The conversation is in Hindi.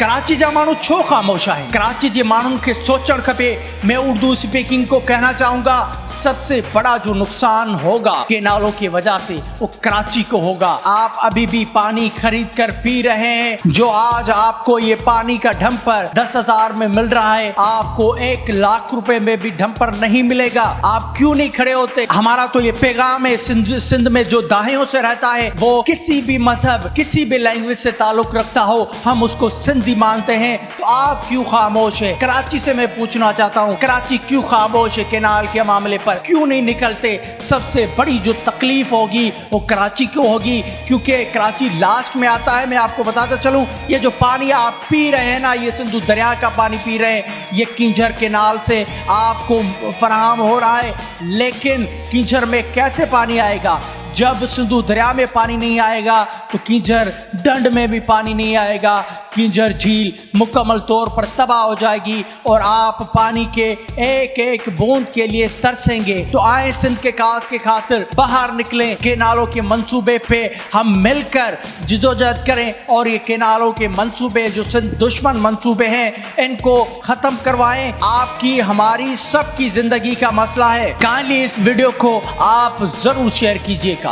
कराची जा माण्हू छो ख़ामोश है? कराची जे माण्हुनि खे सोचण खपे। मैं उर्दू स्पीकिंग को कहना चाहूंगा, सबसे बड़ा जो नुकसान होगा केनालों की वजह से वो कराची को होगा। आप अभी भी पानी खरीद कर पी रहे हैं। जो आज आपको ये पानी का डंपर 10,000 में मिल रहा है, आपको 1 लाख रुपए में भी डंपर नहीं मिलेगा। आप क्यों नहीं खड़े होते? हमारा तो ये पैगाम है सिंध में जो दाहियों से रहता है, वो किसी भी मजहब किसी भी लैंग्वेज से ताल्लुक रखता हो, हम उसको सिंधी मानते हैं। तो आप क्यों खामोश है? कराची से मैं पूछना चाहता हूँ, कराची क्यों खामोश है? केनाल के मामले पर क्यों नहीं निकलते? सबसे बड़ी जो तकलीफ होगी वो कराची को होगी, क्योंकि कराची लास्ट में आता है। मैं आपको बताता चलूं, ये जो पानी आप पी रहे हैं ना, ये सिंधु दरिया का पानी पी रहे हैं, ये किंझर केनाल से आपको फराहम हो रहा है। लेकिन किंझर में कैसे पानी आएगा? जब सिंधु दरिया में पानी नहीं आएगा तो किंझर डंड में भी पानी नहीं आएगा। किंझर झील मुकम्मल तौर पर तबाह हो जाएगी और आप पानी के एक एक बूंद के लिए तरसेंगे। तो आए सिंध के काज के खातिर बाहर निकलें, केनालों के मंसूबे पे हम मिलकर जिदोजहद करें और ये केनालों के मंसूबे जो सिंध दुश्मन मंसूबे हैं, इनको खत्म करवाएं। आपकी हमारी सबकी जिंदगी का मसला है। काइंडली इस वीडियो को आप जरूर शेयर कीजिएगा।